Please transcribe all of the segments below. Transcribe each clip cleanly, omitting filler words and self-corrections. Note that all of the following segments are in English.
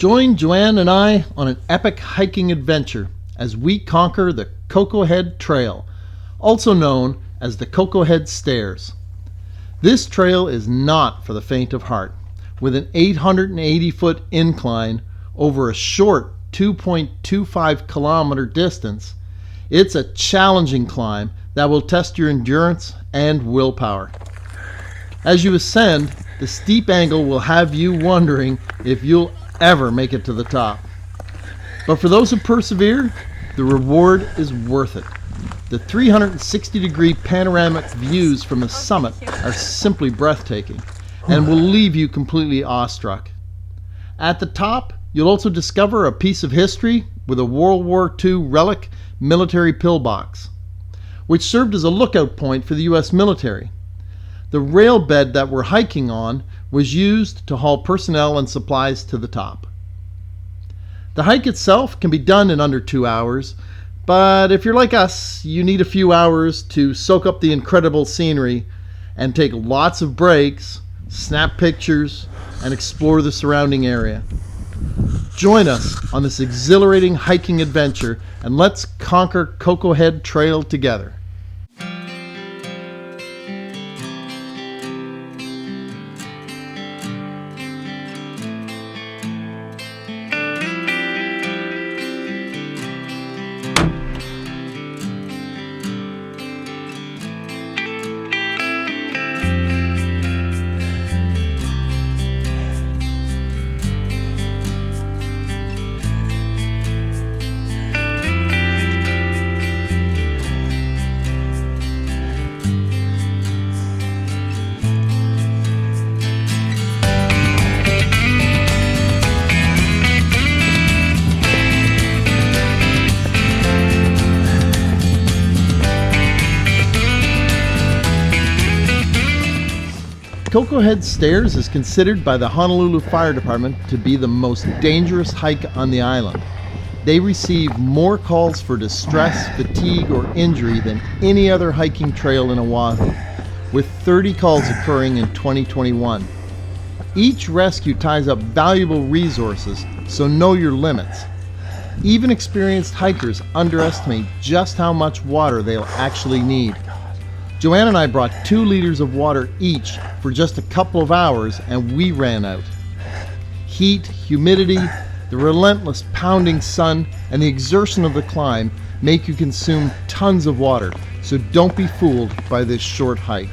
Join Johanne and I on an epic hiking adventure as we conquer the Koko Head Trail, also known as the Koko Head Stairs. This trail is not for the faint of heart. With an 880-foot incline over a short 2.25 kilometer distance, it's a challenging climb that will test your endurance and willpower. As you ascend, the steep angle will have you wondering if you'll ever make it to the top. But for those who persevere, the reward is worth it. The 360-degree panoramic views from the summit are simply breathtaking and will leave you completely awestruck. At the top, you'll also discover a piece of history with a World War II relic military pillbox, which served as a lookout point for the U.S. military. The rail bed that we're hiking on was used to haul personnel and supplies to the top. The hike itself can be done in under 2 hours, but if you're like us, you need a few hours to soak up the incredible scenery and take lots of breaks, snap pictures, and explore the surrounding area. Join us on this exhilarating hiking adventure and let's conquer Koko Head Trail together. Koko Head Stairs is considered by the Honolulu Fire Department to be the most dangerous hike on the island. They receive more calls for distress, fatigue, or injury than any other hiking trail in Oahu, with 30 calls occurring in 2021. Each rescue ties up valuable resources, so know your limits. Even experienced hikers underestimate just how much water they'll actually need. Johanne and I brought 2 liters of water each for just a couple of hours and we ran out. Heat, humidity, the relentless pounding sun, and the exertion of the climb make you consume tons of water, so don't be fooled by this short hike.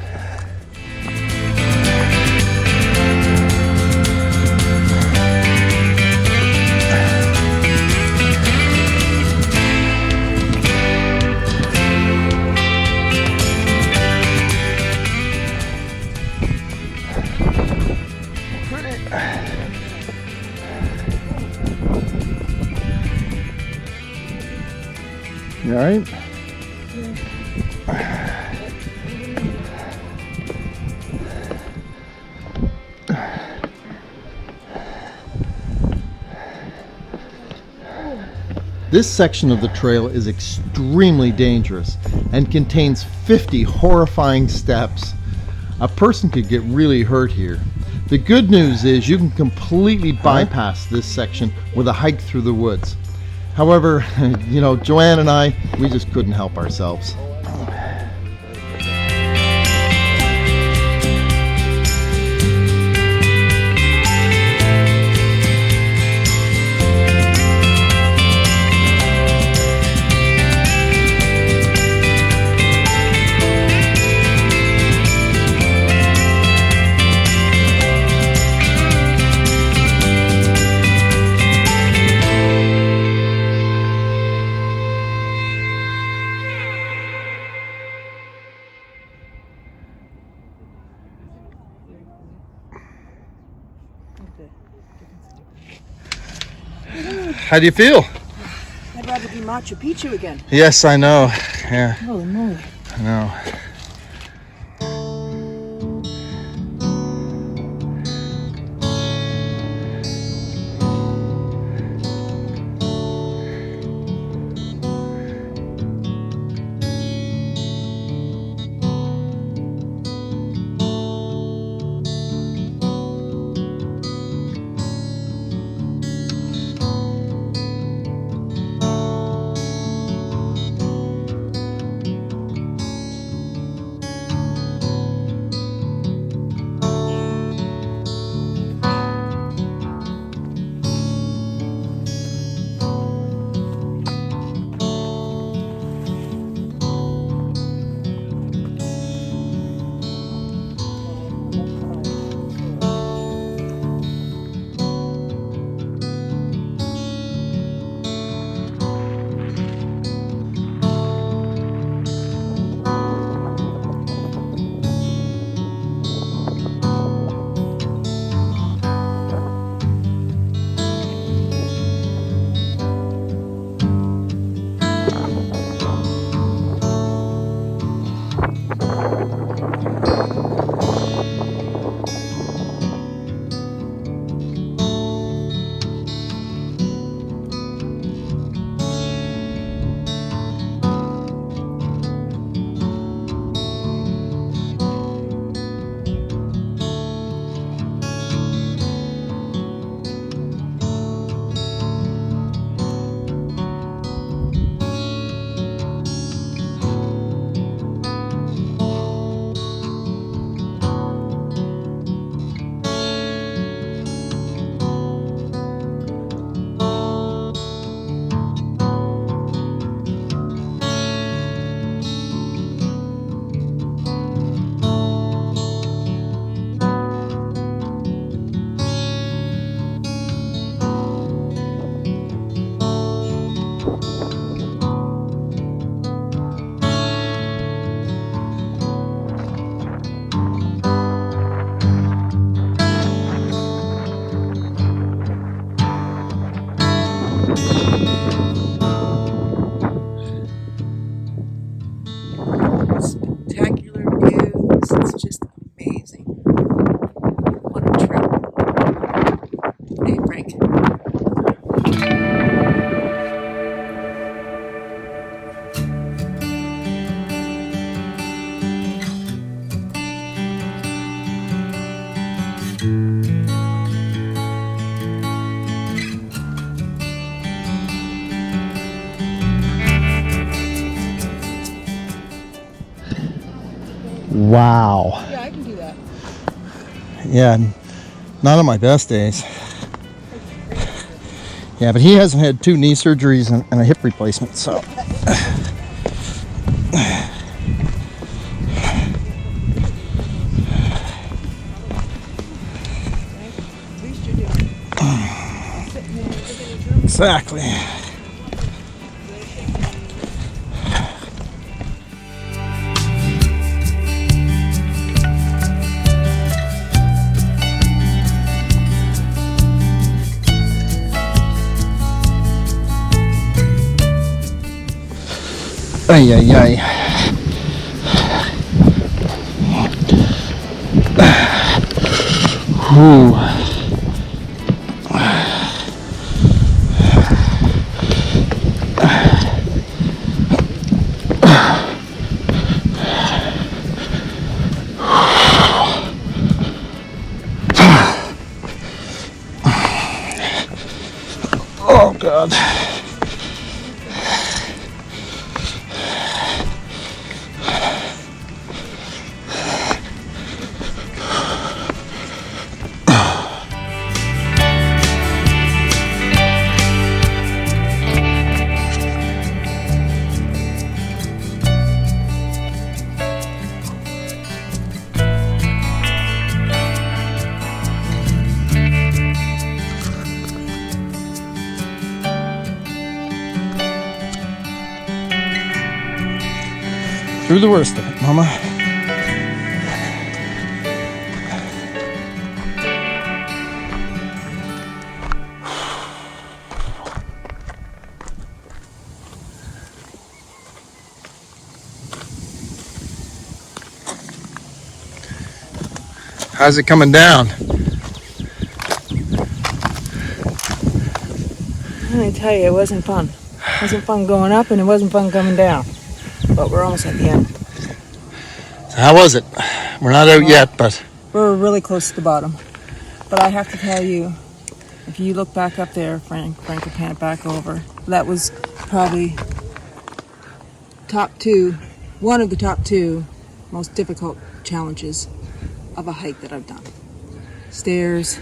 You all right? This section of the trail is extremely dangerous and contains 50 horrifying steps. A person could get really hurt here. The good news is you can completely bypass this section with a hike through the woods. However, Johanne and I, we just couldn't help ourselves. How do you feel? I'd rather be Machu Picchu again. Yes, I know. Yeah. Holy moly. I know. Spectacular views. It's just amazing. What a trip. Hey, Frank. Wow. Yeah, I can do that. Yeah, not on my best days. Yeah, but he hasn't had 2 knee surgeries and a hip replacement, so. At least you're doing it. Exactly. Ay, ay, ay. Whew. Oh, God. Through the worst of it, Mama. How's it coming down? Let me tell you, it wasn't fun. It wasn't fun going up and it wasn't fun coming down. But we're almost at the end. So how was it? We're not out yet, but We're really close to the bottom. But I have to tell you, if you look back up there, Frank will pan it back over. That was probably one of the top 2 most difficult challenges of a hike that I've done. Stairs,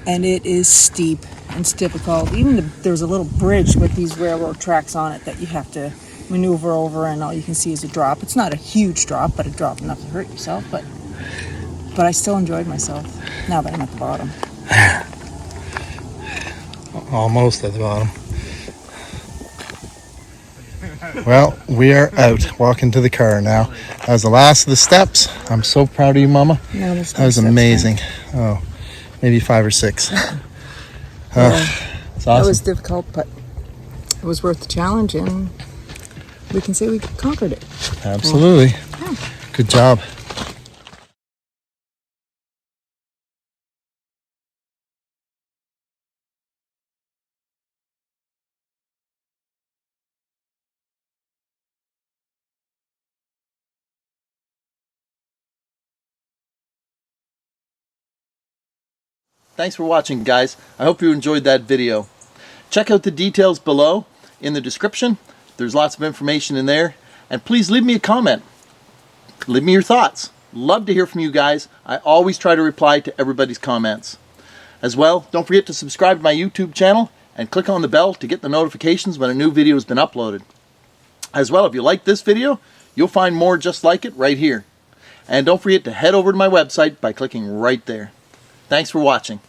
and it is steep and it's difficult. Even there's a little bridge with these railroad tracks on it that you have to maneuver over, and all you can see is a drop. It's not a huge drop, but a drop enough to hurt yourself. But I still enjoyed myself now that I'm at the bottom. almost at the bottom. Well, we are out, walking to the car now. That was the last of the steps. I'm so proud of you, Mama. No, that was amazing. Oh, maybe 5 or 6. Yeah. It's awesome. That was difficult, but it was worth the challenge, and we can say we conquered it. Absolutely. Yeah. Good job. Thanks for watching, guys. I hope you enjoyed that video. Check out the details below in the description. There's lots of information in there. And please leave me a comment. Leave me your thoughts. Love to hear from you guys. I always try to reply to everybody's comments. As well, don't forget to subscribe to my YouTube channel and click on the bell to get the notifications when a new video has been uploaded. As well, if you like this video, you'll find more just like it right here. And don't forget to head over to my website by clicking right there. Thanks for watching.